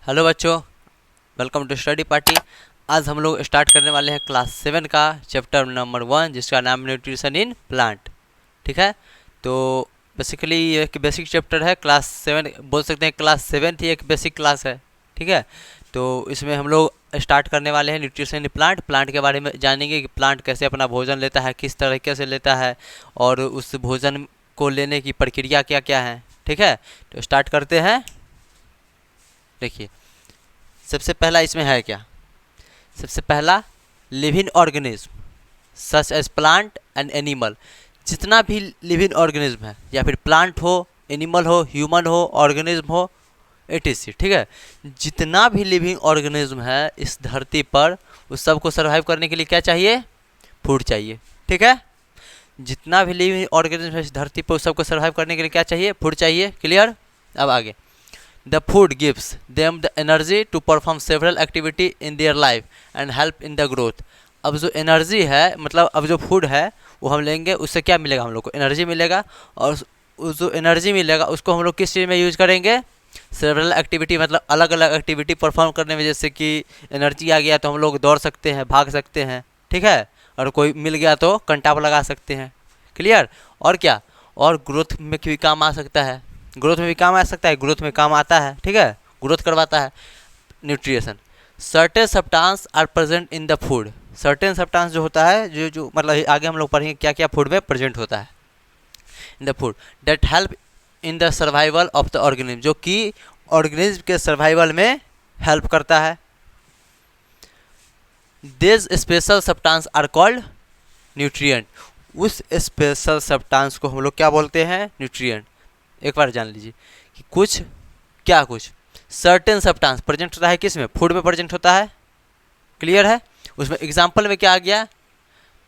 Hello बच्चों, welcome to study party. आज हम लोग स्टार्ट करने वाले हैं क्लास 7 का चैप्टर नंबर 1, जिसका नाम न्यूट्रिशन इन प्लांट। ठीक है, तो बेसिकली ये एक बेसिक चैप्टर है। क्लास 7 बोल सकते हैं, क्लास 7 ही एक बेसिक क्लास है। ठीक है, तो इसमें हम लोग स्टार्ट करने वाले हैं न्यूट्रिशन इन प्लांट। प्लांट के बारे में जानेंगे कि प्लांट कैसे अपना भोजन लेता है, किस तरीके से लेता है, और उस भोजन को लेने की प्रक्रिया क्या क्या है। ठीक है, तो स्टार्ट करते हैं। देखिए, सबसे पहला इसमें है क्या? सबसे पहला, living organism such as plant and animal. जितना भी लिविंग ऑर्गेनिज्म है, या फिर प्लांट हो, एनिमल हो, ह्यूमन हो, ऑर्गेनिज्म हो, etc। ठीक है, जितना भी लिविंग ऑर्गेनिज्म है इस धरती पर, उस सबको सर्वाइव करने के लिए क्या चाहिए? फूड चाहिए। ठीक है, जितना भी लिविंग ऑर्गेनिज्म है इस धरती पर, उस सबको सर्वाइव करने के लिए क्या चाहिए? फूड चाहिए। क्लियर? अब आगे, the food gives them the energy to perform several activity in their life and help in the growth। अब जो एनर्जी है, मतलब अब जो फूड है वो हम लेंगे, उससे क्या मिलेगा? हम लोग को एनर्जी मिलेगा, और उस जो एनर्जी मिलेगा उसको हम लोग किस चीज़ में यूज करेंगे? सेवरल एक्टिविटी, मतलब अलग अलग एक्टिविटी परफॉर्म करने में। जैसे कि एनर्जी आ गया तो हम लोग दौड़ सकते हैं, भाग सकते हैं। ठीक है, और कोई मिल गया तो कंटाप लगा सकते हैं। क्लियर? और क्या? और ग्रोथ में भी काम आ सकता है। ग्रोथ में भी काम आ सकता है, ग्रोथ में काम आता है। ठीक है, ग्रोथ करवाता है। Nutrition, certain substance are present in the food. Certain substance जो होता है, जो जो मतलब आगे हम लोग पढ़ेंगे क्या क्या फूड में प्रेजेंट होता है in the food, that help in the survival of the organism, जो कि ऑर्गेनिज्म के सर्वाइवल में हेल्प करता है। This special substance are called nutrient. उस स्पेशल सब्सटेंस को हम लोग क्या बोलते हैं? न्यूट्रिएंट। एक बार जान लीजिए कि कुछ, क्या कुछ सर्टेन सब्सटेंस प्रेजेंट होता है, किस में? फूड में प्रेजेंट होता है। क्लियर है? उसमें एग्जांपल में क्या आ गया?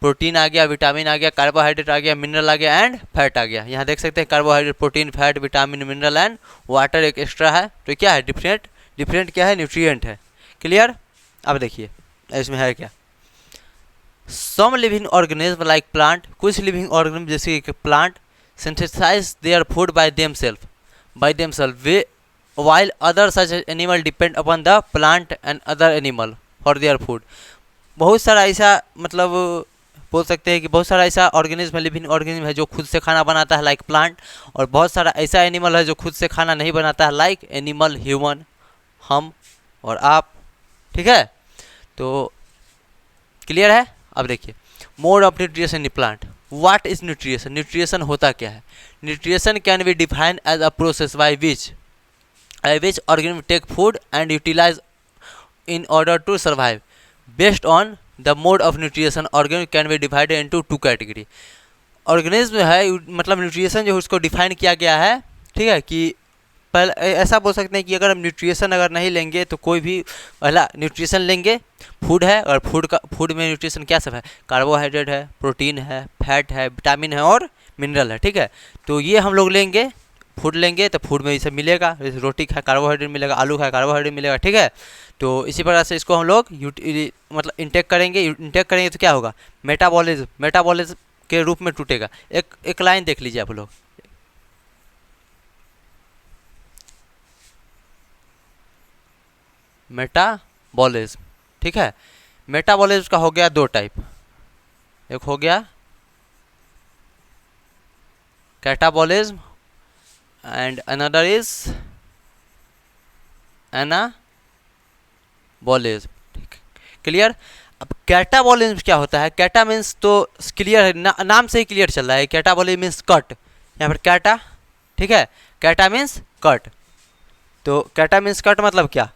प्रोटीन आ गया, विटामिन आ गया, कार्बोहाइड्रेट आ गया, मिनरल आ गया, एंड फैट आ गया। यहाँ देख सकते हैं carbohydrate, protein, fat, vitamin, mineral and water एक एक्स्ट्रा है। तो क्या है? डिफरेंट। डिफरेंट क्या है? न्यूट्रिएंट है। क्लियर? अब देखिए इसमें है क्या। Some living organism like plant, कुछ लिविंग ऑर्गेनिज्म जैसे कि plant, synthesize their food by themselves वे, while other such as animal depend upon the plant and other animal for their food। बहुत सारा ऐसा, मतलब बोल सकते हैं कि बहुत सारा ऐसा ऑर्गेनिज्म है, लिविंग ऑर्गेनिज्म है जो खुद से खाना बनाता है, लाइक प्लांट। और बहुत सारा ऐसा एनिमल है जो खुद से खाना नहीं बनाता है, लाइक एनिमल, ह्यूमन, हम और आप। ठीक है, तो क्लियर है? अब देखिए, mode of nutrition in plant. What is nutrition? Nutrition होता क्या है? Nutrition can be defined as a process by which organism take food and utilise in order to survive। based on the mode of nutrition, organism can be divided into two category। Organism है, मतलब nutrition जो उसको define किया गया है। ठीक है, कि पहले ऐसा बोल सकते हैं कि अगर हम न्यूट्रिशन अगर नहीं लेंगे तो कोई भी, पहला न्यूट्रिशन लेंगे, फूड है, और फूड में न्यूट्रिशन क्या सब है? कार्बोहाइड्रेट है, प्रोटीन है, फैट है, विटामिन है और मिनरल है। ठीक है, तो ये हम लोग लेंगे, फूड लेंगे तो फूड में ये सब मिलेगा। जैसे रोटी खाए कार्बोहाइड्रेट मिलेगा, आलू खाए कार्बोहाइड्रेट मिलेगा। ठीक है, तो इसी प्रकार से इसको हम लोग मतलब इंटेक करेंगे। इंटेक करेंगे तो क्या होगा? मेटाबॉलिज्म, मेटाबॉलिज्म के रूप में टूटेगा। एक लाइन देख लीजिए आप लोग, मेटाबॉलिज्म। ठीक है, मेटाबॉलिज्म का हो गया दो टाइप। एक हो गया catabolism and another is anabolism. Clear? अब कैटाबॉलिज्म क्या होता है? कैटा मीन्स तो क्लियर है, नाम से ही क्लियर चल रहा है। कैटाबॉलिज्म मीन्स कट, यहाँ पर कैटा। ठीक है, कैटा मीन्स कट। तो कैटा मीन्स कट मतलब क्या?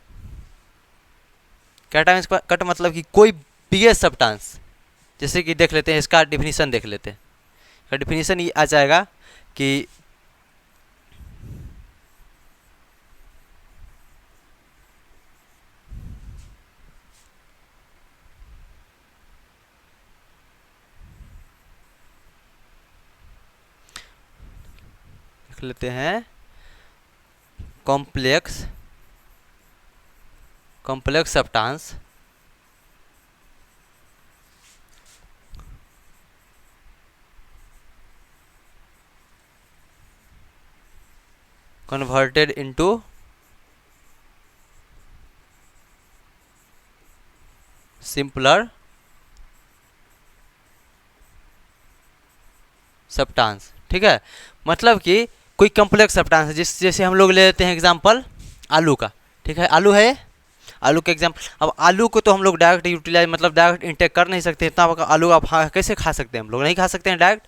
कैटा मीन्स कट मतलब कि कोई पीएच सब्सटेंस। जैसे कि देख लेते हैं, इसका डिफिनीशन देख लेते हैं। इसका डिफिनीशन ये आ जाएगा कि देख लेते हैं, complex complex substance converted into simpler substance. ठीक है, मतलब कि कोई कॉम्प्लेक्स सब्सटेंस है, जैसे हम लोग ले लेते हैं एग्जांपल आलू का। ठीक है, आलू है, आलू के एग्जाम्पल। अब आलू को तो हम लोग डायरेक्ट यूटिलाइज मतलब डायरेक्ट इंटेक कर नहीं सकते, इतना बड़ा आलू आप कैसे खा सकते हैं? हम लोग नहीं खा सकते हैं डायरेक्ट।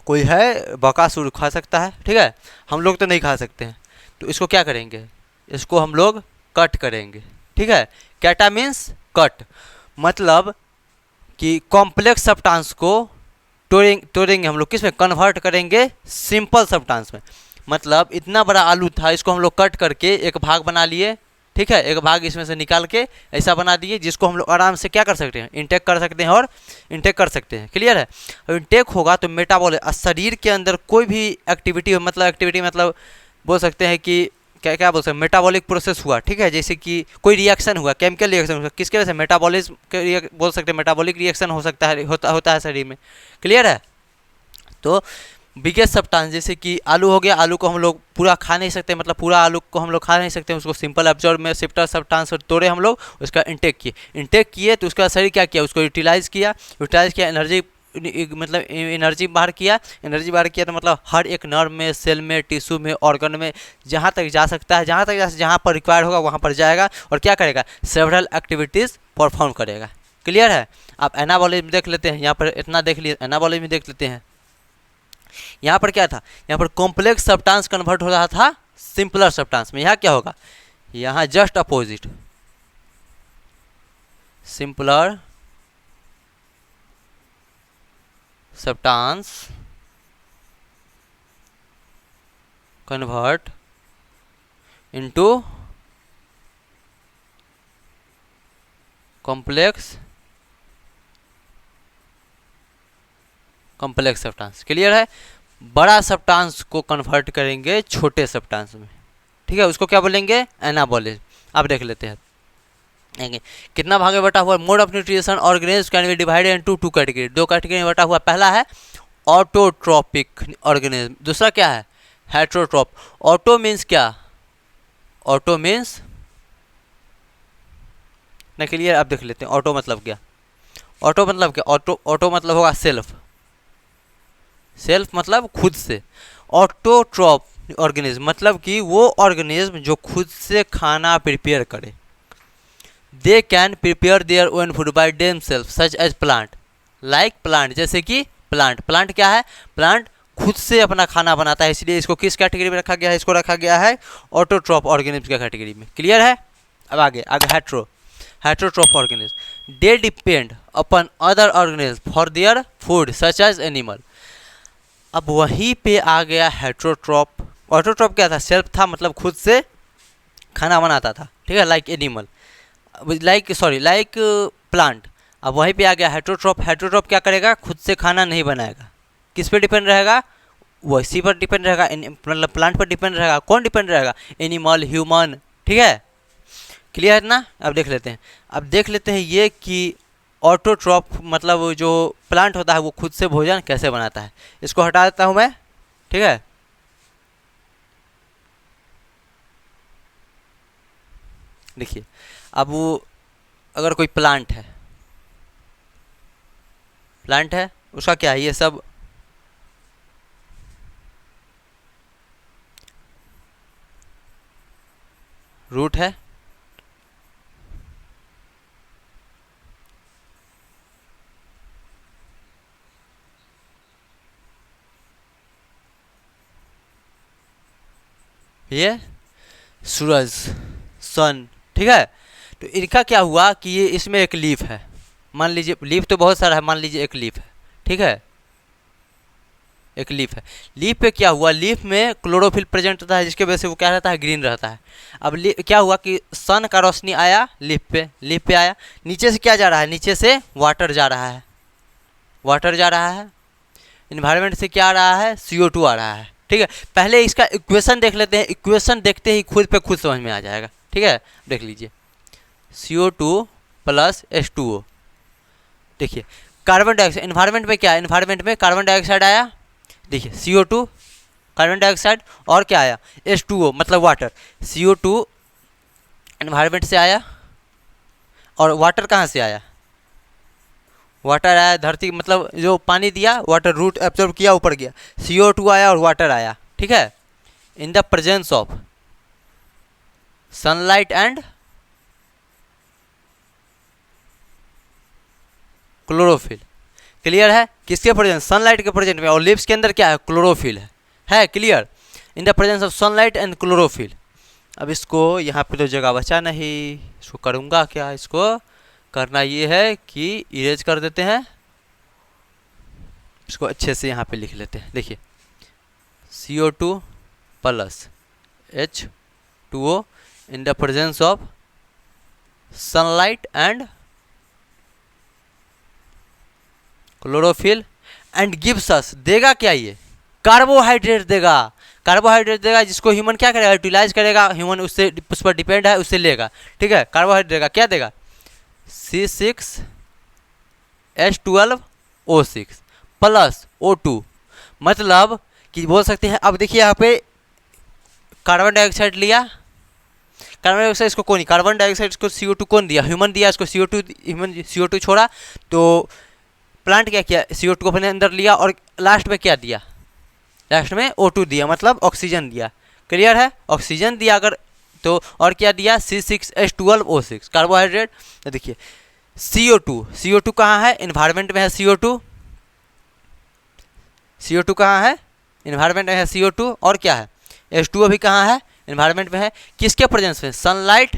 कोई है बकासुर खा सकता है, ठीक है, हम लोग तो नहीं खा सकते हैं। तो इसको क्या करेंगे, इसको हम लोग कट करेंगे। ठीक है, कैटा मीन्स कट, मतलब कि कॉम्प्लेक्स सब्सटेंस को तोड़ेंगे हम लोग, किस में कन्वर्ट करेंगे, सिंपल सब्सटेंस में। मतलब इतना बड़ा आलू था, इसको हम लोग कट करके एक भाग बना लिए। ठीक है, एक भाग इसमें से निकाल के ऐसा बना दिए जिसको हम लोग आराम से क्या कर सकते हैं, इंटेक कर सकते हैं और इंटेक कर सकते हैं। क्लियर है? अब इंटेक होगा तो मेटाबॉलिज्म, शरीर के अंदर कोई भी एक्टिविटी मतलब बोल सकते हैं कि क्या क्या बोल सकते हैं, मेटाबॉलिक प्रोसेस हुआ। ठीक है, जैसे कि कोई रिएक्शन हुआ, केमिकल रिएक्शन हुआ, किसके वजह से, मेटाबॉलिज्म के बोल सकते हैं, मेटाबॉलिक रिएक्शन हो सकता है, होता है शरीर में। क्लियर है? तो बिगेस्ट सब्सटेंस जैसे कि आलू हो गया, आलू को हम लोग पूरा खा नहीं सकते, मतलब पूरा आलू को हम लोग खा नहीं सकते, उसको सिंपल एब्जॉर्ब में सिफ्टर सब्सटेंस तोड़े हम लोग, उसका इंटेक किए तो उसका शरीर क्या किया, उसको यूटिलाइज किया, एनर्जी मतलब एनर्जी बाहर किया तो मतलब हर एक नर्व में, सेल में, टिश्यू में, ऑर्गन में, जहाँ तक जा सकता है, जहाँ पर रिक्वायर्ड होगा वहाँ पर जाएगा और क्या करेगा, सेवरल एक्टिविटीज़ परफॉर्म करेगा। क्लियर है? आप एनाबॉलिज्म देख लेते हैं, यहाँ पर इतना देख लिए, एनाबॉलिज्म देख लेते हैं। यहाँ पर क्या था, यहाँ पर कॉम्प्लेक्स सब्सटेंस कन्वर्ट हो रहा था सिंपलर सब्सटेंस में। यहाँ क्या होगा, यहाँ just opposite, simpler substance convert into complex substance. Clear है? बड़ा सब्सटेंस को कन्वर्ट करेंगे छोटे सब्सटेंस में। ठीक है, उसको क्या बोलेंगे, एनाबॉलिज्म। आप देख लेते हैं कितना भाग में बटा हुआ, mode of nutrition organism can be divided into two category, दो कैटेगरी में बटा हुआ। पहला है ऑटोट्रॉपिक ऑर्गेनिज्म, दूसरा क्या है, हेट्रोट्रॉप। ऑटो मीन्स क्या, ऑटो मीन्स ना, क्लियर? आप देख लेते हैं ऑटो मतलब क्या, ऑटो मतलब क्या, ऑटो मतलब होगा सेल्फ मतलब खुद से। ऑटोट्रॉप ऑर्गेनिज्म मतलब कि वो ऑर्गेनिज्म जो खुद से खाना प्रिपेयर करे। They can prepare their own food by them self such as plant, like plant, जैसे कि प्लांट क्या है, प्लांट खुद से अपना खाना बनाता है, इसलिए इसको किस कैटेगरी में रखा गया है, इसको रखा गया है ऑटोट्रॉप ऑर्गेनिज्म के कैटेगरी में। क्लियर है? अब आगे heterotroph organism, they depend upon other organism for their food such as animal. अब वहीं पे आ गया हेट्रोट्रॉप। ऑटोट्रॉप क्या था, सेल्फ था, मतलब खुद से खाना बनाता था। ठीक है, लाइक एनिमल, लाइक प्लांट। अब वहीं पे आ गया हेट्रोट्रॉप क्या करेगा, खुद से खाना नहीं बनाएगा, किस पे डिपेंड रहेगा, वैसी पर डिपेंड रहेगा, मतलब प्लांट पर डिपेंड रहेगा। कौन डिपेंड रहेगा, एनिमल, ह्यूमन। ठीक है, क्लियर है ना? अब देख लेते हैं ये कि ऑटोट्रॉप मतलब जो प्लांट होता है वो खुद से भोजन कैसे बनाता है। इसको हटा देता हूँ मैं। ठीक है, देखिए, अब वो अगर कोई प्लांट है उसका क्या है, ये सब रूट है, ये सूरज, सन। ठीक है, तो इनका क्या हुआ कि ये इसमें एक लीफ है, मान लीजिए लीफ तो बहुत सारा है, मान लीजिए एक लीफ है। ठीक है, एक लीफ है, लीफ पे क्या हुआ, लीफ में क्लोरोफिल प्रेजेंट रहता है, जिसके वजह से वो क्या रहता है, ग्रीन रहता है। अब क्या हुआ कि सन का रोशनी आया लीफ पे आया, नीचे से क्या जा रहा है, नीचे से वाटर जा रहा है, इन्वायरमेंट से क्या आ रहा है, CO2 आ रहा है। ठीक है, पहले इसका इक्वेशन देख लेते हैं, इक्वेशन देखते ही खुद पे खुद समझ में आ जाएगा। ठीक है, देख लीजिए, CO2 प्लस H2O। देखिए, कार्बन डाइऑक्साइड, इन्वायरमेंट में क्या है, इन्वायरमेंट में कार्बन डाइऑक्साइड आया, देखिए CO2 कार्बन डाइऑक्साइड, और क्या आया, H2O मतलब वाटर। CO2 इन्वायरमेंट से आया और वाटर कहाँ से आया, वाटर आया धरती मतलब जो पानी दिया वाटर रूट एब्जॉर्ब किया ऊपर गया, CO2 आया और वाटर आया, ठीक है। In the presence of sunlight and chlorophyll, clear है। किसके प्रेजेंस, सनलाइट के प्रेजेंट में, और लिप्स के अंदर क्या है, क्लोरोफिल है clear. In the presence of sunlight and chlorophyll. अब इसको यहाँ पे तो जगह बचा नहीं, इसको करूँगा क्या, इसको करना ये है कि इरेज कर देते हैं, इसको अच्छे से यहाँ पे लिख लेते हैं। देखिए CO2 plus H2O in the presence of sunlight and chlorophyll and gives us, देगा क्या ये, कार्बोहाइड्रेट देगा, कार्बोहाइड्रेट देगा जिसको ह्यूमन क्या करेगा, यूटिलाइज करेगा, ह्यूमन उससे उस पर डिपेंड है, उससे लेगा, ठीक है। कार्बोहाइड्रेट देगा, क्या देगा, C6H12O6 प्लस O2, मतलब कि बोल सकते हैं। अब देखिए यहाँ पे कार्बन डाइऑक्साइड लिया, कार्बन डाइऑक्साइड इसको कौन, कार्बन डाइऑक्साइड को CO2 कौन दिया, ह्यूमन दिया, इसको CO2, ह्यूमन CO2 छोड़ा, तो प्लांट क्या किया, CO2 को अपने अंदर लिया और लास्ट में क्या दिया, लास्ट में O2 दिया, मतलब ऑक्सीजन दिया, क्लियर है। ऑक्सीजन दिया अगर तो, और क्या दिया, C6H12O6 कार्बोहाइड्रेट। तो देखिए CO2 कहाँ है, इन्वायरमेंट में है, CO2 कहाँ है, इन्वायरमेंट में है CO2, और क्या है, H2O भी कहाँ है, इन्वायरमेंट में है, किसके प्रेजेंस में, सनलाइट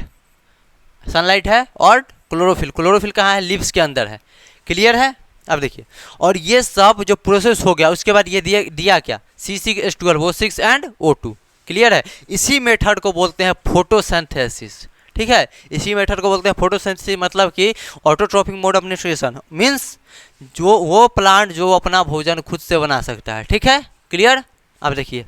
है, और क्लोरोफिल कहाँ है, लीव्स के अंदर है, क्लियर है। अब देखिए, और ये सब जो प्रोसेस हो गया उसके बाद ये दिया क्या, C6H12O6 एंड O2, क्लियर है। इसी मेथड को बोलते हैं फोटोसिंथेसिस, ठीक है। इसी मेथड को बोलते हैं फोटोसिंथेसिस, मतलब कि autotrophic mode of nutrition, means जो वो प्लांट जो अपना भोजन खुद से बना सकता है, ठीक है, क्लियर। अब देखिए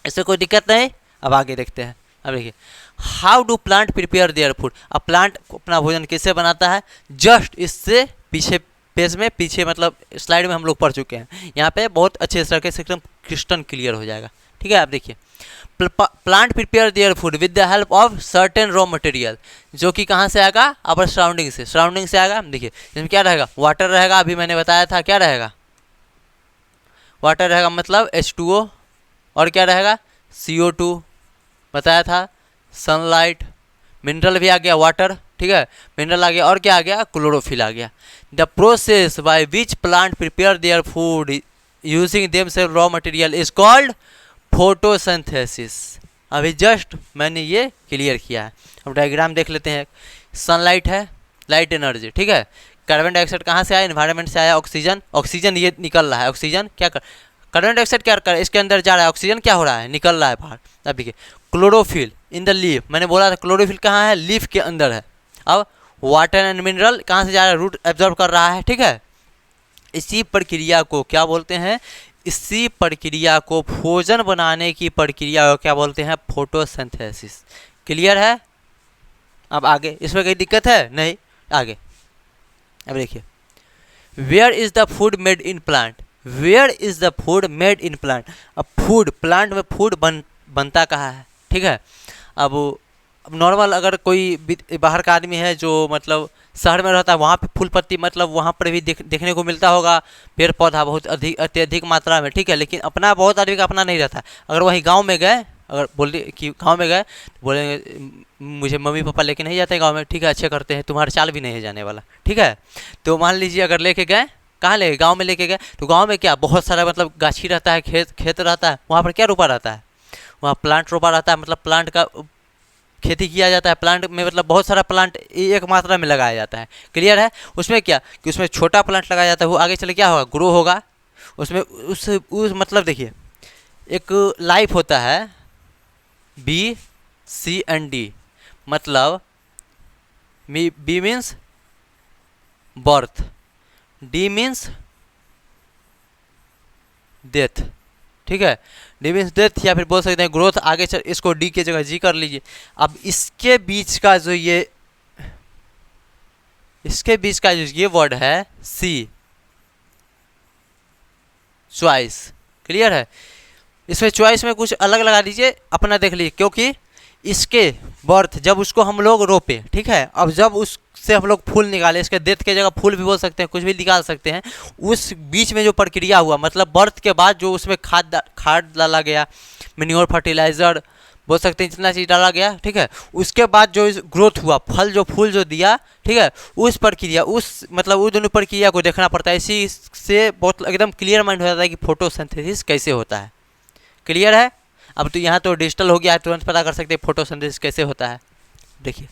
इससे कोई दिक्कत नहीं, अब आगे देखते हैं। अब देखिए how do plant prepare their food, अब प्लांट अपना भोजन कैसे बनाता है, जस्ट इससे पीछे पेज में, पीछे मतलब स्लाइड में हम लोग पढ़ चुके हैं, यहाँ पे बहुत अच्छे तरीके से एकदम क्रिस्टल क्लियर हो जाएगा, ठीक है। आप देखिए plant prepare their food with the help of certain raw material, जो कि कहाँ से आएगा, अवर सराउंडिंग से आएगा। देखिए इसमें क्या रहेगा, वाटर रहेगा, अभी मैंने बताया था क्या रहेगा, वाटर रहेगा मतलब H2O, और क्या रहेगा CO2 बताया था, सनलाइट, मिनरल भी आ गया, वाटर, ठीक है, मिनरल आ गया, और क्या आ गया, क्लोरोफिल आ गया। The process by which plant prepare their food using themself raw material is called photosynthesis. अभी जस्ट मैंने ये क्लियर किया है। अब डायग्राम देख लेते हैं। सनलाइट है, लाइट एनर्जी, ठीक है। कार्बन डाइऑक्साइड कहाँ से आया, एनवायरनमेंट से आया, ऑक्सीजन ये निकल रहा है, ऑक्सीजन क्या कर, कार्बन डाइऑक्साइड क्या कर, इसके अंदर जा रहा है, ऑक्सीजन क्या हो रहा है, निकल रहा है बाहर। अब देखिए क्लोरोफिल इन द लीफ, मैंने बोला था क्लोरोफिल कहाँ है, लीफ के अंदर है। अब वाटर एंड मिनरल कहाँ से जा रहा है, रूट एब्जॉर्ब कर रहा है, ठीक है। इसी प्रक्रिया को क्या बोलते हैं, इसी प्रक्रिया को भोजन बनाने की प्रक्रिया को क्या बोलते हैं, फोटोसिंथेसिस, क्लियर है। अब आगे इसमें कोई दिक्कत है नहीं, आगे अब देखिए where is the food made in plant, where is the food made in plant. अब फूड, प्लांट में फूड बनता कहाँ है, ठीक है। अब नॉर्मल अगर कोई बाहर का आदमी है जो मतलब शहर में रहता है, वहाँ पे फूल पत्ती मतलब वहाँ पर भी देखने को मिलता होगा, पेड़ पौधा बहुत अत्यधिक मात्रा में, ठीक है। लेकिन अपना बहुत आदमी का अपना नहीं रहता। अगर वहीं गांव में गए, अगर बोले कि गांव में गए तो बोलेंगे मुझे मम्मी पापा लेके नहीं जाते गांव में, ठीक है, अच्छे करते हैं, तुम्हारा चाल भी नहीं है जाने वाला, ठीक है। तो मान लीजिए अगर लेके गए, कहाँ ले, गाँव में लेके गए, तो गाँव में क्या बहुत सारा मतलब गाछी रहता है, खेत रहता है, वहाँ पर क्या रोपा रहता है, वहाँ प्लांट रोपा रहता है, मतलब प्लांट का खेती किया जाता है। प्लांट में मतलब बहुत सारा प्लांट एक मात्रा में लगाया जाता है, क्लियर है। उसमें क्या कि उसमें छोटा प्लांट लगाया जाता है, वो आगे चले क्या होगा, ग्रो होगा उसमें, उस मतलब देखिए एक लाइफ होता है B-C-D, मतलब B means birth, D means death, ठीक है, डी मीन्स डेथ, या फिर बोल सकते हैं ग्रोथ। आगे चल इसको डी की जगह जी कर लीजिए। अब इसके बीच का जो ये वर्ड है सी, चॉइस, क्लियर है। इसमें चॉइस में कुछ अलग लगा दीजिए, अपना देख लीजिए, क्योंकि इसके बर्थ, जब उसको हम लोग रोपे, ठीक है, अब जब उससे हम लोग फूल निकाले, इसके डेथ के जगह फूल भी बोल सकते हैं, कुछ भी निकाल सकते हैं, उस बीच में जो प्रक्रिया हुआ, मतलब बर्थ के बाद जो उसमें खाद डाला गया, मैन्योर फर्टिलाइजर बोल सकते हैं, जितना चीज़ डाला गया, ठीक है, उसके बाद जो ग्रोथ हुआ, फल जो फूल जो दिया, ठीक है, उस प्रक्रिया, उस मतलब उस दोनों प्रक्रिया को देखना पड़ता है। इसी से बहुत एकदम क्लियर माइंड हो जाता है कि फोटोसिंथेसिस कैसे होता है। क्लियर है? अब तो यहाँ तो डिजिटल हो गया है, तुरंत पता कर सकते हैं फोटोसिंथेसिस कैसे होता है। देखिए,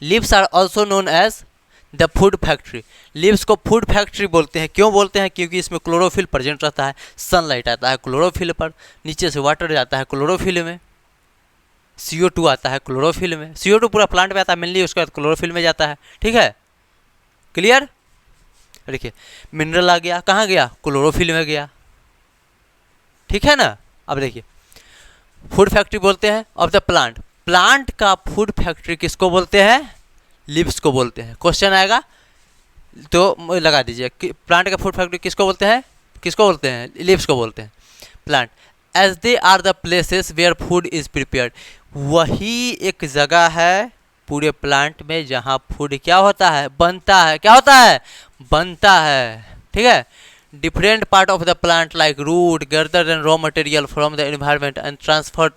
leaves are also known as the food factory. Leaves को फूड फैक्ट्री बोलते हैं। क्यों बोलते हैं? क्योंकि इसमें क्लोरोफिल प्रेजेंट रहता है, सनलाइट आता है क्लोरोफिल पर, नीचे से वाटर जाता है क्लोरोफिल में, CO2 आता है क्लोरोफिल में, CO2 पूरा प्लांट में आता है मेनली, उसके बाद क्लोरोफिल में जाता है, ठीक है, क्लियर। देखिए, मिनरल आ गया, कहाँ गया? क्लोरोफिल में गया, ठीक है ना। अब देखिए, फूड फैक्ट्री बोलते हैं ऑफ द प्लांट। प्लांट का फूड फैक्ट्री किसको बोलते हैं? लीव्स को बोलते हैं। क्वेश्चन आएगा तो लगा दीजिए कि प्लांट का फूड फैक्ट्री किसको बोलते हैं? किसको बोलते हैं? लीव्स को बोलते हैं। Plant as they are the places where food is prepared. वही एक जगह है पूरे प्लांट में जहाँ फूड क्या होता है? बनता है। क्या होता है? बनता है, ठीक है। Different part of the plant like root gather and raw material from the environment and transfer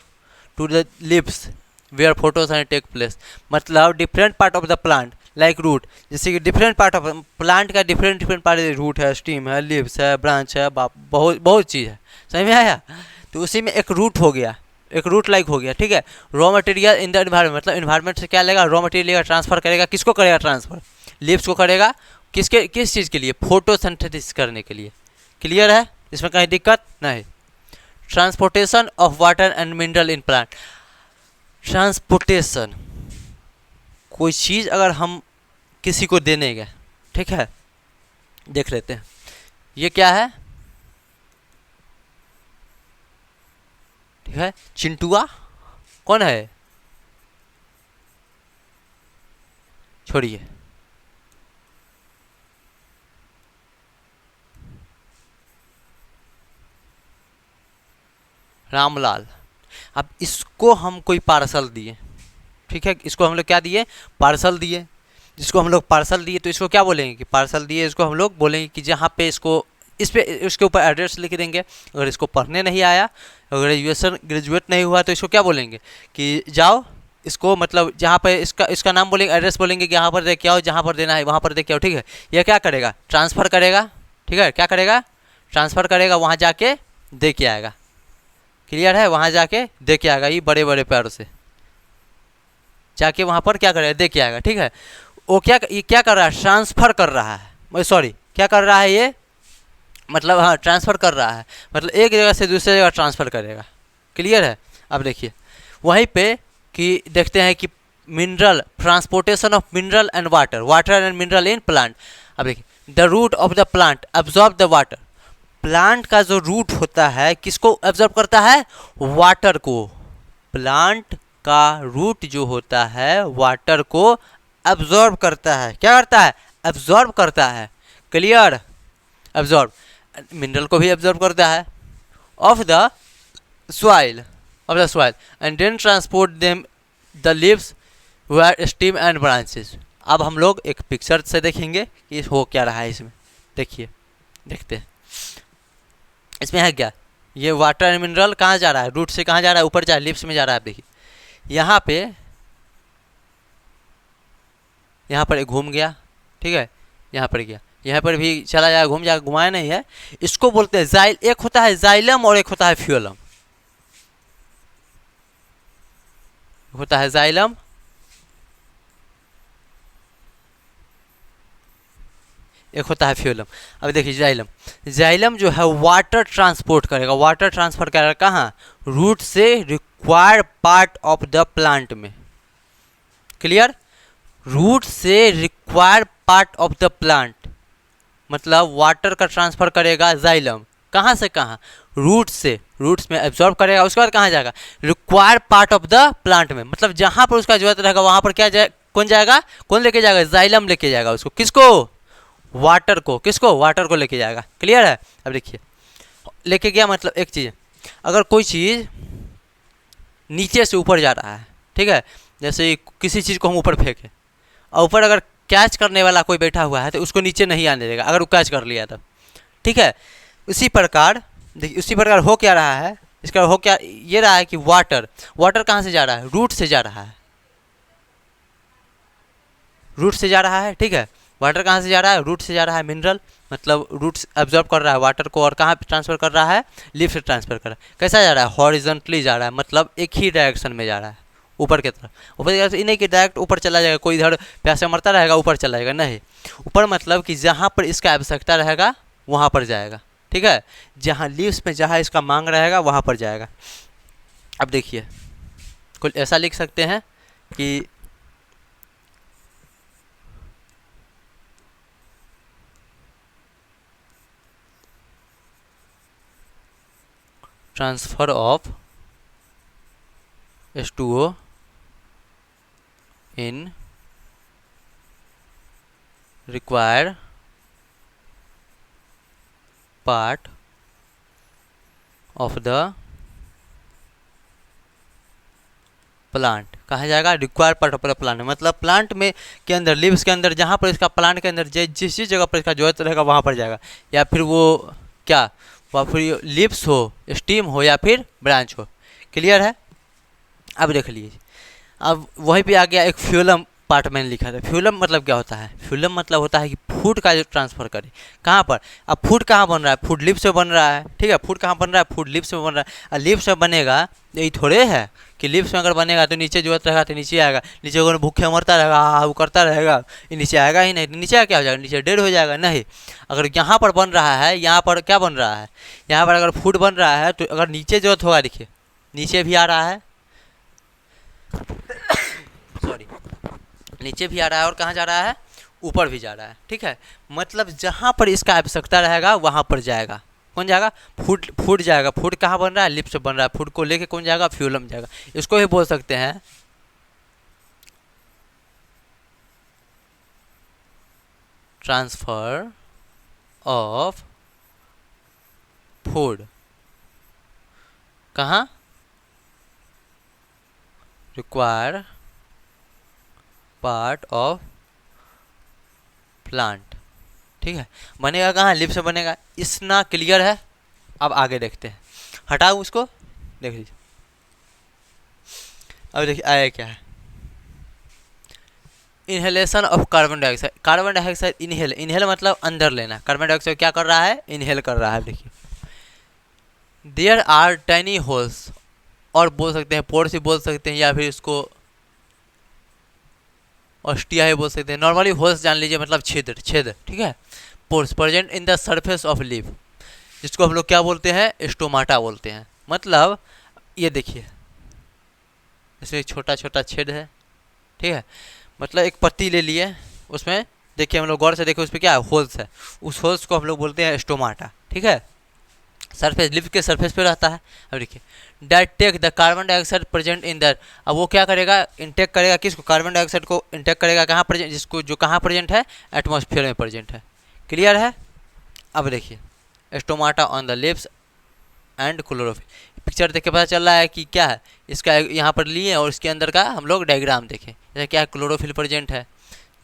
to the leaves where photosynthesis take place. मतलब different part of the plant like root, जैसे कि डिफरेंट पार्ट ऑफ प्लांट का different part, root है, stem है, leaves है, branch है, बहुत बहुत चीज़ है, समझ में आया। तो उसी में एक रूट हो गया, एक रूट लाइक हो गया, ठीक है। Raw material in the environment, मतलब एनवायरमेंट से क्या लेगा? रॉ मटेरियल लेगा, ट्रांसफर करेगा, किसको करेगा ट्रांसफर? लिव्स को करेगा। किसके किस चीज़ के लिए? फोटोसिंथेसिस करने के लिए। क्लियर है? इसमें कहीं दिक्कत नहीं। Transportation of water and mineral in plant. Transportation, कोई चीज़ अगर हम किसी को देने गए, ठीक है, देख लेते हैं ये क्या है, ठीक है, चिंटुआ कौन है? छोड़िए, रामलाल। अब इसको हम कोई पार्सल दिए, ठीक है, इसको हम लोग क्या दिए? पार्सल दिए। जिसको हम लोग पार्सल दिए तो इसको क्या बोलेंगे? कि पार्सल दिए, इसको हम लोग बोलेंगे कि जहाँ पे इसको, इस पे इसके ऊपर एड्रेस लिख देंगे। अगर इसको पढ़ने नहीं आया, अगर ग्रेजुएट नहीं हुआ, तो इसको क्या बोलेंगे? कि जाओ इसको, मतलब जहाँ पे इसका नाम बोलेंगे, एड्रेस बोलेंगे कि यहाँ पर दे के आओ, जहाँ पर देना है वहाँ पर दे के आओ, ठीक है। यह क्या करेगा? ट्रांसफ़र करेगा, ठीक है। क्या करेगा? ट्रांसफ़र करेगा, वहाँ जाके दे के आएगा। क्लियर है? वहाँ जाके दे के आएगा, ये बड़े बड़े पैरों से जाके वहाँ पर क्या करेगा? दे के आएगा, ठीक है। वो ये क्या कर रहा है? ट्रांसफ़र कर रहा है, सॉरी, क्या कर रहा है ये? मतलब हाँ, ट्रांसफ़र कर रहा है, मतलब एक जगह से दूसरे जगह ट्रांसफ़र करेगा। क्लियर है? अब देखिए वहीं पे कि देखते हैं कि mineral, transportation of mineral and water and mineral in plant. अब देखिए, the root of the plant absorb the water. Plant का जो रूट होता है किसको एब्जॉर्ब करता है? वाटर को। प्लांट का रूट जो होता है वाटर को एब्जॉर्ब करता है। क्या करता है? एब्जॉर्ब करता है। क्लियर? एब्जॉर्ब। मिनरल को भी एब्जॉर्ब करता है of the soil, and then transport them the leaves where stem and branches. अब हम लोग एक पिक्चर से देखेंगे कि हो क्या रहा है इसमें। देखिए, देखते हैं इसमें है क्या। ये वाटर एंड मिनरल कहाँ जा रहा है? रूट से कहाँ जा रहा है? ऊपर जा रहा है, लिप्स में जा रहा है। आप देखिए यहाँ पर एक घूम गया, ठीक है, यहाँ पर गया, यहाँ पर भी चला जाएगा, घूम जाएगा, घुमाया नहीं है। इसको बोलते हैं जाइल। एक होता है जाइलम और एक होता है फ्यूलम। होता है जाइलम, एक होता है फ्यूलम। अब देखिए जाइलम जो है वाटर ट्रांसपोर्ट करेगा, वाटर ट्रांसफर करेगा कहाँ? रूट से required part of the plant में। क्लियर? रूट से required part of the plant, मतलब वाटर का ट्रांसफर करेगा जाइलम। कहाँ से कहाँ? रूट से, रूट्स में एब्जॉर्ब करेगा, उसके बाद कहाँ जाएगा? Required part of the plant में, मतलब जहाँ पर उसका जरूरत रहेगा वहाँ पर क्या कौन जाएगा? कौन लेके जाएगा? जाइलम लेके जाएगा उसको। किसको? वाटर को। किसको? वाटर को लेके जाएगा। क्लियर है? अब देखिए, लेके गया मतलब एक चीज़, अगर कोई चीज़ नीचे से ऊपर जा रहा है, ठीक ठीक है। जैसे किसी चीज़ को हम ऊपर फेंकें और ऊपर अगर कैच करने वाला कोई बैठा हुआ है तो उसको नीचे नहीं आने देगा अगर वो कैच कर लिया तब, ठीक है। उसी प्रकार देखिए, उसी प्रकार हो क्या रहा है, इसका हो क्या ये रहा है कि वाटर कहाँ से जा रहा है, रूट से जा रहा है, रूट से जा रहा है, ठीक है। वाटर कहाँ से जा रहा है, रूट से जा रहा है। मिनरल मतलब रूट एब्जॉर्ब कर रहा है वाटर को और कहाँ पे ट्रांसफ़र कर रहा है, लीफ से ट्रांसफ़र कर रहा है। कैसा जा रहा है, हॉरिजॉन्टली जा रहा है, मतलब एक ही डायरेक्शन में जा रहा है, ऊपर की तरफ। ऊपर की तरफ इन्हीं कि डायरेक्ट ऊपर चला जाएगा, कोई इधर प्यासे मरता रहेगा ऊपर चला जाएगा, नहीं। ऊपर मतलब कि जहाँ पर इसका आवश्यकता रहेगा वहाँ पर जाएगा, ठीक है। जहाँ लीव्स में जहाँ इसका मांग रहेगा वहाँ पर जाएगा। अब देखिए कुछ ऐसा लिख सकते हैं कि transfer of H2O in required part of the plant. कहाँ जाएगा, required part of the plant, मतलब प्लांट में के अंदर, लीव्स के अंदर, जहाँ पर इसका प्लांट के अंदर जिस जगह पर इसका जरूरत रहेगा वहाँ पर जाएगा। या फिर वो क्या, वहाँ फिर लीव्स हो, स्टीम हो या फिर ब्रांच हो। क्लियर है। अब देख लीजिए, अब वहीं पे आ गया एक फ्यूलम पार्ट मैंने लिखा था। फ्यूलम मतलब क्या होता है, फ्यूलम मतलब होता है कि फूड का जो ट्रांसफ़र करे कहाँ पर। अब फूड कहाँ बन रहा है, फूड लिप से बन रहा है, ठीक है। फूड कहाँ बन रहा है, फूड लिप से बन रहा है। और लिप से बनेगा यही थोड़े है कि लिप्स में अगर बनेगा तो नीचे जरूरत रहेगा तो नीचे आएगा, नीचे अगर भूखे मरता रहेगा वो करता रहेगा, ये नीचे आएगा ही नहीं। तो नीचे क्या हो जाएगा, नीचे डेड हो जाएगा, नहीं। अगर यहाँ पर बन रहा है, यहाँ पर क्या बन रहा है, यहाँ पर अगर फूड बन रहा है तो अगर नीचे जरूरत होगा, देखिए नीचे भी आ रहा है, सॉरी, नीचे भी आ रहा है और कहाँ जा रहा है, ऊपर भी जा रहा है, ठीक है। मतलब जहाँ पर इसका आवश्यकता रहेगा वहाँ पर जाएगा। कौन जाएगा, फूड जाएगा। फूड कहाँ बन रहा है, लिप से बन रहा है। फूड को लेके कौन जाएगा, फ्यूलम जाएगा। इसको भी बोल सकते हैं ट्रांसफर ऑफ फूड, कहाँ, रिक्वायर पार्ट ऑफ प्लांट, ठीक है। बनेगा कहाँ, लिप से बनेगा। इतना क्लियर है। अब आगे देखते हैं, हटाओ उसको, देख लीजिए। अब देखिए आया क्या है, inhalation of carbon dioxide. Carbon dioxide inhale मतलब अंदर लेना। कार्बन डाइऑक्साइड क्या कर रहा है, इनहेल कर रहा है। देखिए देयर आर टाइनी होल्स, और बोल सकते हैं पोर्स भी बोल सकते हैं, या फिर इसको ऑस्टिया ही बोल सकते हैं। नॉर्मली होल्स जान लीजिए मतलब छेद, ठीक है। Pores present in the surface of leaf, जिसको हम लोग क्या बोलते हैं, स्टोमाटा बोलते हैं। मतलब ये देखिए इसमें छोटा छोटा छेद है, ठीक है। मतलब एक पत्ती ले लिए, उसमें देखिए हम लोग गौर से देखिए उस पर क्या है, होल्स है। उस होल्स को हम लोग बोलते हैं स्टोमाटा, ठीक है। सरफेस, लिफ के सरफेस पे रहता है। अब देखिए that take the carbon dioxide present in that. अब वो क्या करेगा, इंटेक करेगा किसको, कार्बन डाइऑक्साइड को इंटेक करेगा कहाँ प्रेजेंट, जिसको जो कहाँ प्रेजेंट है, एटमॉस्फेयर में प्रेजेंट है। क्लियर है। अब देखिए stomata on the lips and chlorophyll. Picture देख के पता चल रहा है कि क्या है, इसका यहाँ पर लिए और इसके अंदर का हम लोग डायग्राम देखें। जैसे क्या है, क्लोरोफिल प्रेजेंट है,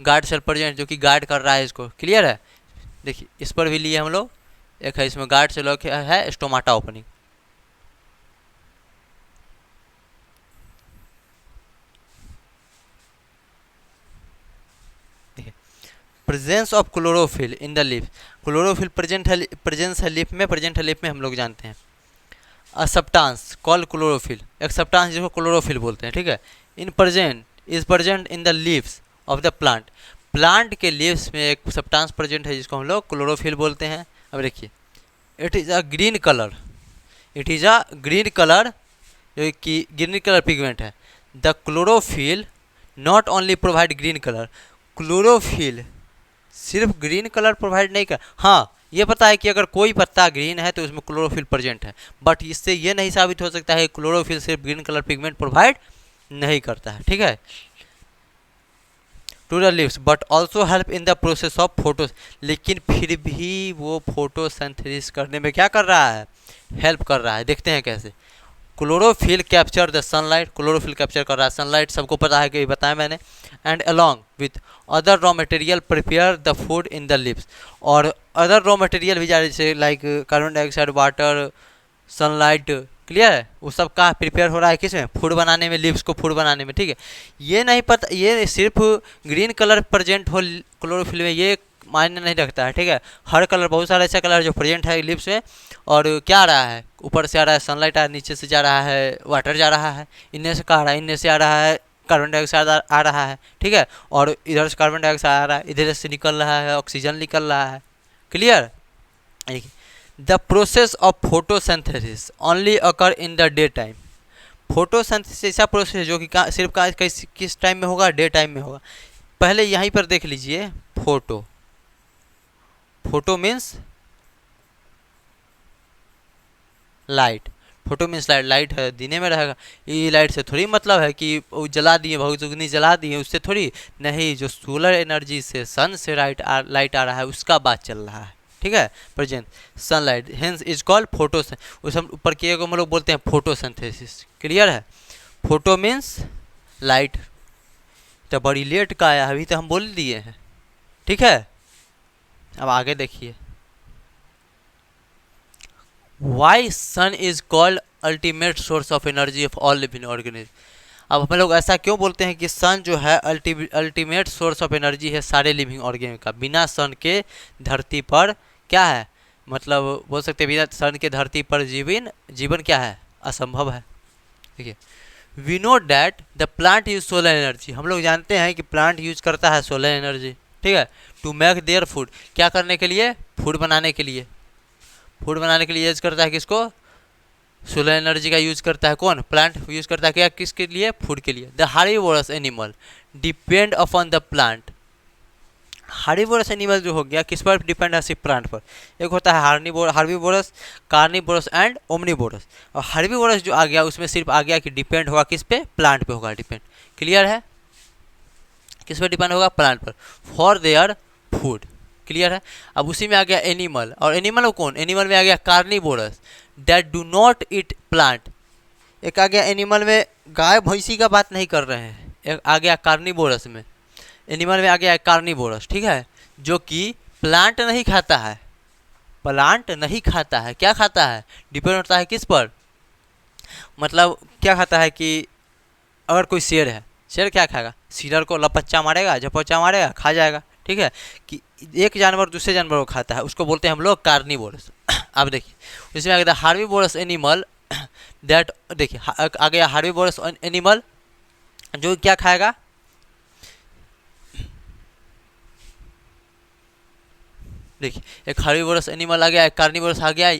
गार्ड सेल प्रेजेंट जो कि गार्ड कर रहा है इसको। क्लियर है। देखिए इस पर भी लिए हम लोग, एक है इसमें गार्ड सेल है, stomata opening. Presence of chlorophyll in the leaf. Chlorophyll present है, प्रेजेंस है लीफ में, प्रेजेंट है लीफ में, हम लोग जानते हैं। अ सब्सटेंस कॉल्ड क्लोरोफिल, एक सब्सटेंस जिसको क्लोरोफिल बोलते हैं, ठीक है। In present is present in the leaves of the plant. Plant के लीव्स में एक सब्सटेंस प्रेजेंट है जिसको हम लोग क्लोरोफिल बोलते हैं। अब देखिए it is a green colour, it is a green colour, जो कि ग्रीन कलर पिगमेंट है। The chlorophyll not only provide green colour, chlorophyll सिर्फ ग्रीन कलर प्रोवाइड नहीं कर, हाँ ये पता है कि अगर कोई पत्ता ग्रीन है तो उसमें क्लोरोफिल प्रेजेंट है, बट इससे ये नहीं साबित हो सकता है क्लोरोफिल सिर्फ ग्रीन कलर पिगमेंट प्रोवाइड नहीं करता है, ठीक है। To the leaves but also help in the process of photo, लेकिन फिर भी वो फोटोसिंथेसिस करने में क्या कर रहा है, हेल्प कर रहा है। देखते हैं कैसे। Chlorophyll capture the sunlight, chlorophyll capture कर रहा है सनलाइट, सबको पता है कि बताया मैंने। And along with other raw material prepare the food in the lips, और अदर रॉ मटेरियल भी जैसे like carbon dioxide, water, sunlight, clear है, वो सब का प्रिपेयर हो रहा है किसमें, फूड बनाने में, लिप्स को फूड बनाने में, ठीक है। ये नहीं पता, ये सिर्फ ग्रीन कलर प्रेजेंट हो क्लोरोफिल में ये मायने नहीं रखता है, ठीक है। हर कलर, बहुत सारे ऐसे कलर जो प्रेजेंट है लिप्स में, और क्या आ रहा है, ऊपर से आ रहा है सनलाइट, आ नीचे से जा रहा है वाटर जा रहा है, इनमें से कहा रहा है, इनमें से आ रहा है कार्बन डाइऑक्साइड आ रहा है, ठीक है, और इधर से कार्बन डाइऑक्साइड आ रहा है, इधर से निकल रहा है ऑक्सीजन निकल रहा है, clear. The process of photosynthesis only occur in the day time, photosynthesis ऐसा प्रोसेस जो कि सिर्फ किस टाइम में होगा, डे टाइम में होगा। पहले यहीं पर देख लीजिए, photo, photo means light, photo means light, light है दिन में रहेगा, ये लाइट से थोड़ी मतलब है कि वो जला दिए, बहुत जुगनी जला दिए, उससे थोड़ी नहीं, जो सोलर एनर्जी से, सन से लाइट आ रहा है उसका बात चल रहा है, ठीक है, present sunlight, hence is called photo, उस हम ऊपर किए को हम लोग बोलते हैं फोटोसिंथेसिस, क्लियर है। फोटो मीन्स लाइट, तो बड़ी लेट का आया, अभी तो हम बोल दिए हैं, ठीक है। अब आगे देखिए, why sun is called ultimate source of energy of all living organism. अब हम लोग ऐसा क्यों बोलते हैं कि सन जो है अल्टीमेट सोर्स ऑफ एनर्जी है सारे लिविंग ऑर्गेनिज्म का, बिना सन के धरती पर क्या है, मतलब बोल सकते हैं बिना सन के धरती पर जीवन क्या है, असंभव है, ठीक है। We know that the plant use solar energy, हम लोग जानते हैं कि प्लांट यूज करता है सोलर एनर्जी, ठीक है, टू मेक देयर फूड, क्या करने के लिए, फूड बनाने के लिए, फूड बनाने के लिए यूज करता है किसको, सोलर एनर्जी का यूज करता है कौन, प्लांट यूज करता है क्या, किसके लिए, फूड के लिए। The herbivores animal depend upon the plant, herbivores animal जो हो गया किस पर डिपेंड है, सिर्फ प्लांट पर। एक होता है हार्बीवोरस, कार्निवोरस एंड ओमनीवोरस, और हार्बीवोरस जो आ गया उसमें सिर्फ आ गया कि डिपेंड होगा किस पे, प्लांट पे होगा डिपेंड, क्लियर है, किस पे डिपेंड होगा, प्लांट पर, फॉर देयर फूड, क्लियर है। अब उसी में आ गया एनिमल, और एनिमल को कौन, एनिमल में आ गया carnivorous that do not eat plant, एक आ गया एनिमल में गाय भैंसी का बात नहीं कर रहे हैं, एक आ गया कार्निवोरस में, एनिमल में आ गया कार्निवोरस, ठीक है, जो कि प्लांट नहीं खाता है, प्लांट नहीं खाता है, क्या खाता है, डिपेंड होता है किस पर, मतलब क्या खाता है कि अगर कोई शेर है, शेर क्या खाएगा, शेर को लपच्चा मारेगा, झपच्चा मारेगा, खा जाएगा, ठीक है, कि एक जानवर दूसरे जानवर को खाता है, उसको बोलते हैं हम लोग कार्निवोरस। अब देखिए इसमें आ गया हार्बीवोरस एनिमल दैट, देखिए आ गया हार्बीवोरस एनिमल जो क्या खाएगा, देखिए एक हार्बीवोरस एनिमल आ गया, एक कार्निवोरस आ गया,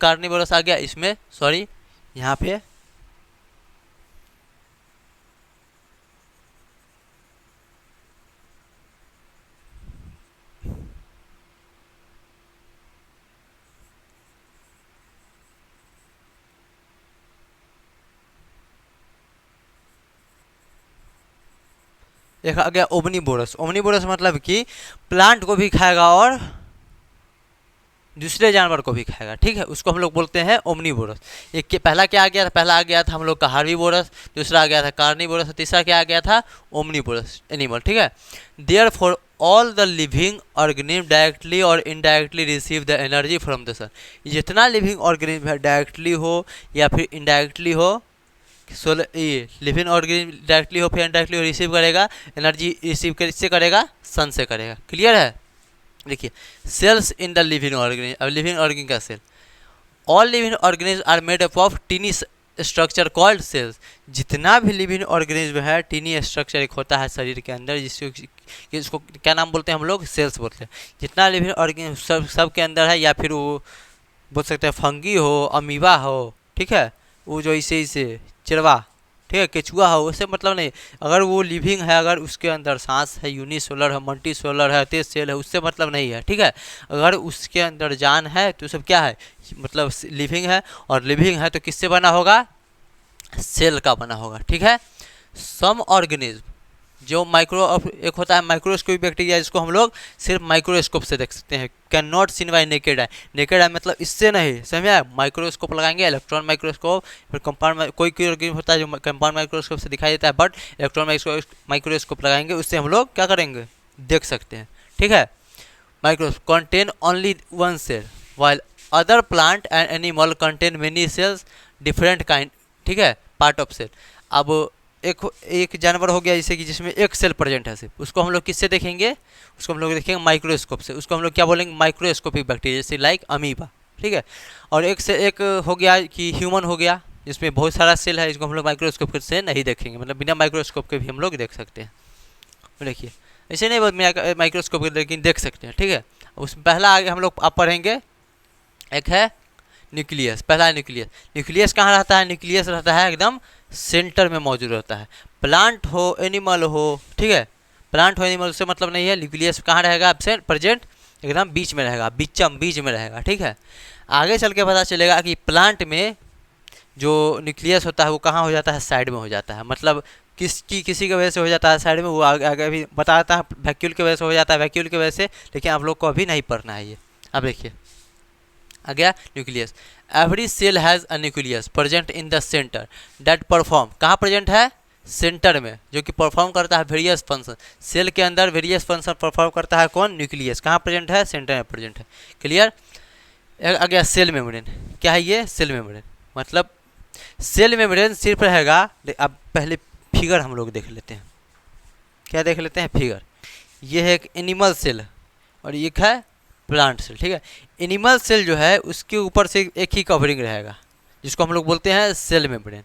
कार्निवोरस आ गया इसमें, सॉरी यहाँ पे एक आ गया ओमनीवोरस, ओमनीवोरस मतलब कि प्लांट को भी खाएगा और दूसरे जानवर को भी खाएगा, ठीक है, उसको हम लोग बोलते हैं ओमनीवोरस। एक के पहला क्या आ गया था, पहला आ गया था हम लोग का हार्बीवोरस, दूसरा आ गया था कार्निवोरस, तीसरा क्या आ गया था, ओमनीवोरस एनिमल, ठीक है। Therefore all the living organism directly और indirectly receive the energy from the sun, जितना लिविंग ऑर्गेनिज्म है डायरेक्टली हो या फिर इनडायरेक्टली हो, सोलर ये लिविंग ऑर्गेनिज्म डायरेक्टली हो फिर इनडायरेक्टली हो, रिसीव करेगा एनर्जी, रिसीव किससे करेगा, सन से करेगा, क्लियर है। देखिए cells in the living organism, अब लिविंग ऑर्गेनिज्म का cell, all living organism are made up of tiny structure called cells, जितना भी लिविंग ऑर्गेनिज्म है टीनी स्ट्रक्चर एक होता है शरीर के अंदर, जिसको क्या नाम बोलते हैं हम लोग, सेल्स बोलते हैं। जितना लिविंग ऑर्गेनिज्म सब के अंदर है, या फिर वो बोल सकते हैं फंगी हो, अमीबा हो, ठीक है, वो जो इसे चिड़वा, ठीक है, केचुआ हो, उससे मतलब नहीं, अगर वो लिविंग है, अगर उसके अंदर सांस है, यूनिसोलर है, मल्टीसोलर है, तेज सेल है, उससे मतलब नहीं है, ठीक है। अगर उसके अंदर जान है तो सब क्या है, मतलब लिविंग है, और लिविंग है तो किससे बना होगा, सेल का बना होगा, ठीक है। सम ऑर्गेनिज्म जो एक होता है माइक्रोस्कोपिक बैक्टीरिया, जिसको हम लोग सिर्फ माइक्रोस्कोप से देख सकते हैं, can not seen bye naked eye. Naked eye मतलब इससे नहीं, समझ में आया? माइक्रोस्कोप लगाएंगे, इलेक्ट्रॉन माइक्रोस्कोप, फिर कंपाउंड, कोई ऑर्गेनिज्म होता है जो कंपाउंड माइक्रोस्कोप से दिखाई देता है, बट इलेक्ट्रॉन माइक्रोस्कोप लगाएंगे, उससे हम लोग क्या करेंगे, देख सकते हैं। ठीक है, microscope contain only one cell while other plant and animal contain many cells different kind. ठीक है, पार्ट ऑफ सेल। अब एक जानवर हो गया जैसे कि जिसमें एक सेल प्रेजेंट है सिर्फ, उसको हम लोग किससे देखेंगे, उसको हम लोग देखेंगे माइक्रोस्कोप से। उसको हम लोग क्या बोलेंगे, माइक्रोस्कोपिक बैक्टीरिया, जैसे लाइक अमीबा। ठीक है, और एक हो गया कि ह्यूमन हो गया, जिसमें बहुत सारा सेल है, इसको हम लोग माइक्रोस्कोप से नहीं देखेंगे, मतलब बिना माइक्रोस्कोप के भी हम लोग देख सकते हैं। देखिए ऐसे नहीं बहुत माइक्रोस्कोप के लेकिन देख सकते हैं। ठीक है, उस पहला आगे हम लोग आप पढ़ेंगे, एक है न्यूक्लियस। पहला है न्यूक्लियस। न्यूक्लियस कहाँ रहता है, न्यूक्लियस रहता है एकदम सेंटर में मौजूद रहता है। प्लांट हो एनिमल हो, ठीक है, प्लांट हो एनिमल से मतलब नहीं है, न्यूक्लियस कहाँ रहेगा, एब्सेंट प्रेजेंट एकदम बीच में रहेगा, बीच में रहेगा। ठीक है, आगे चल के पता चलेगा कि प्लांट में जो न्यूक्लियस होता है वो कहाँ हो जाता है, साइड में हो जाता है, मतलब किसी की वजह से हो जाता है साइड में, वो आगे भी बताता है, वैक्यूल की वजह से हो जाता है, वैक्यूल की वजह से, लेकिन आप लोग को अभी नहीं पढ़ना है ये। अब देखिए आ गया nucleus. Every cell has a nucleus present in the center that perform, कहाँ प्रेजेंट है, सेंटर में, जो कि परफॉर्म करता है वेरियस फंक्शन। सेल के अंदर वेरियस फंक्शन परफॉर्म करता है कौन, न्यूक्लियस। कहाँ प्रेजेंट है, सेंटर में प्रेजेंट है। क्लियर। आ गया सेल मेम्ब्रेन। क्या है ये, सेल मेम्ब्रेन, मतलब सेल मेम्ब्रेन सिर्फ रहेगा। अब पहले फिगर हम लोग देख लेते हैं, क्या देख लेते हैं, फिगर। ये है एक एनिमल सेल और एक है प्लांट सेल। ठीक है, एनिमल सेल जो है उसके ऊपर से एक ही कवरिंग रहेगा, जिसको हम लोग बोलते हैं सेल मेम्ब्रेन।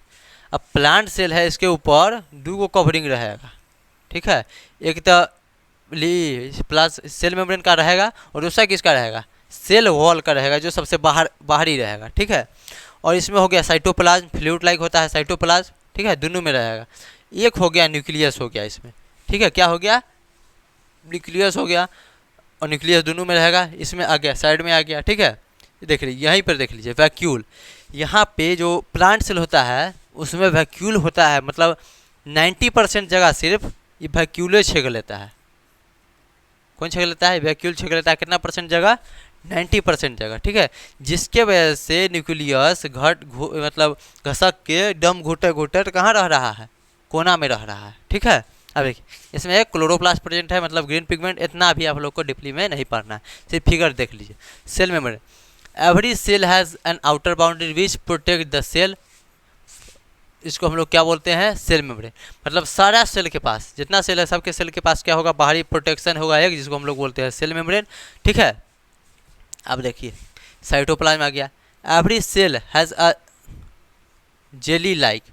अब प्लांट सेल है, इसके ऊपर दो कवरिंग रहेगा। ठीक है, एक तो प्लस सेल मेम्ब्रेन का रहेगा और दूसरा किसका रहेगा, सेल वॉल का रहेगा, जो सबसे बाहरी रहेगा। ठीक है, और इसमें हो गया साइटोप्लाज्म, फ्लूइड लाइक होता है साइटोप्लाज्म। ठीक है, दोनों में रहेगा। एक हो गया न्यूक्लियस हो गया इसमें। ठीक है, क्या हो गया, न्यूक्लियस हो गया, और न्यूक्लियस दोनों में रहेगा। इसमें आ गया, साइड में आ गया। ठीक है, देख लीजिए यहीं पर देख लीजिए वैक्यूल। यहाँ पे जो प्लांट सेल होता है उसमें वैक्यूल होता है, मतलब 90% जगह सिर्फ ये वैक्यूले छेक लेता है। कौन छेक लेता है, वैक्यूल छेक लेता है। कितना परसेंट जगह, 90% जगह। ठीक है, जिसके वजह से न्यूक्लियस मतलब घसक के दम घुटत घुटत कहाँ रह रहा है, कोना में रह रहा है। ठीक है, अब देखिए इसमें एक क्लोरोप्लास्ट प्रेजेंट है, मतलब ग्रीन पिगमेंट। इतना अभी आप लोग को डीपली में नहीं पढ़ना है, सिर्फ फिगर देख लीजिए। Cell membrane, every cell has an outer boundary which protect the cell. इसको हम लोग क्या बोलते हैं, सेल मेम्ब्रेन। मतलब सारा सेल के पास जितना सेल है, सबके सेल के पास क्या होगा, बाहरी प्रोटेक्शन होगा एक, जिसको हम लोग बोलते हैं सेल मेम्ब्रेन। ठीक है, अब देखिए साइटोप्लाज्म आ गया। Every cell has a jelly like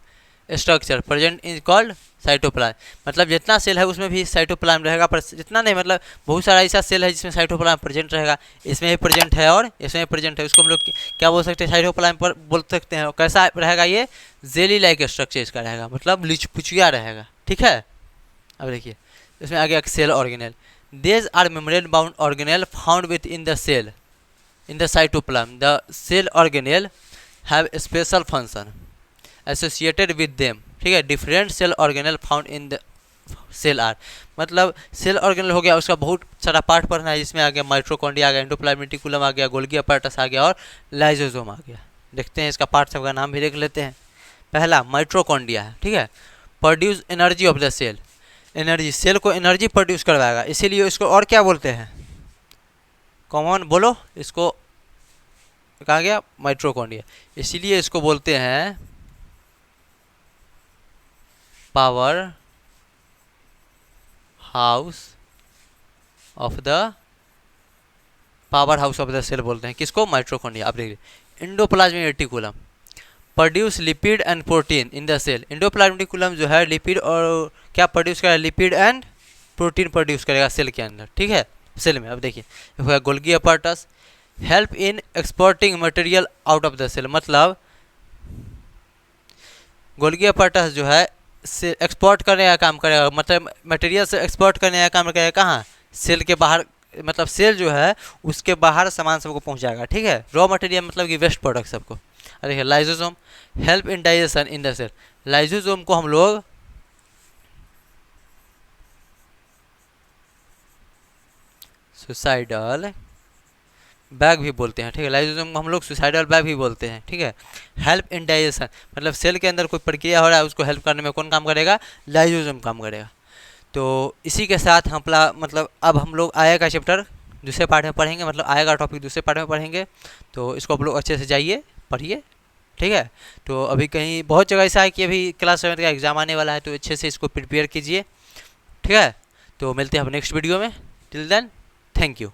structure present in called cytoplasm. मतलब जितना सेल है उसमें भी साइटोप्लाज्म रहेगा, पर जितना नहीं, मतलब बहुत सारा ऐसा सेल है जिसमें साइटोप्लाज्म प्रेजेंट रहेगा। इसमें भी प्रेजेंट है और इसमें भी प्रेजेंट है। उसको हम लोग क्या बोल सकते हैं, साइटोप्लाज्म पर बोल सकते हैं। कैसा रहेगा ये, जेली लाइक स्ट्रक्चर इसका रहेगा, मतलब लिचपुचिया रहेगा। ठीक है, अब देखिए इसमें आ गया cell organelle. These are membrane bound organelle found within the cell in the cytoplasm. The cell organelle have a special function associated with them. ठीक है, different cell organelle found in the cell are, मतलब cell organelle हो गया, उसका बहुत सारा part पढ़ना है, जिसमें आ गया माइटोकॉन्ड्रिया आ गया, एंडोप्लाज्म रेटिकुलम आ गया, गोल्गी अपैरेटस आ गया और लाइसोसोम आ गया। देखते हैं इसका पार्ट सबका नाम भी देख लेते हैं। पहला माइटोकॉन्ड्रिया है। ठीक है, produce energy of the cell, energy, cell को एनर्जी प्रोड्यूस करवाएगा, इसीलिए इसको और क्या बोलते हैं, कॉमन बोलो, इसको कहा गया माइटोकॉन्ड्रिया, इसीलिए इसको बोलते हैं power house of the cell बोलते हैं किसको, माइटोकॉन्ड्रिया। आप देखिए endoplasmic reticulum produce lipid and protein in the cell. Endoplasmic reticulum जो है लिपिड और क्या प्रोड्यूस करेगा, लिपिड एंड प्रोटीन प्रोड्यूस करेगा सेल के अंदर। ठीक है, सेल में। अब देखिए Golgi apparatus help in exporting material out of the cell, मतलब गोल्गी अपैरेटस जो है से एक्सपोर्ट करने का काम करेगा, मतलब मटेरियल से एक्सपोर्ट करने का काम करेगा कहाँ, सेल के बाहर, मतलब सेल जो है उसके बाहर सामान सबको पहुँचाएगा। ठीक है, रॉ मटेरियल मतलब कि वेस्ट प्रोडक्ट सबको। देखिए lysosome help in digestion in the cell, lysosome को हम लोग सुसाइडल बैग भी बोलते हैं, ठीक है। लाइसोसोम को हम लोग सुसाइडल बैग भी बोलते हैं, ठीक है। हेल्प इन डाइजेशन, मतलब सेल के अंदर कोई प्रक्रिया हो रहा है, उसको हेल्प करने में कौन काम करेगा? लाइसोसोम काम करेगा। तो इसी के साथ हम मतलब अब हम लोग आएगा चैप्टर दूसरे पार्ट में पढ़ेंगे, मतलब आएगा टॉपिक दूसरे पार्ट में पढ़ेंगे। तो इसको आप लोग अच्छे से जाइए पढ़िए, ठीक है। तो अभी कहीं बहुत जगह ऐसा है कि अभी क्लास 7 का एग्ज़ाम आने वाला है, तो अच्छे से इसको प्रिपेयर कीजिए, ठीक है। तो मिलते हैं अब नेक्स्ट वीडियो में। Till then, thank you.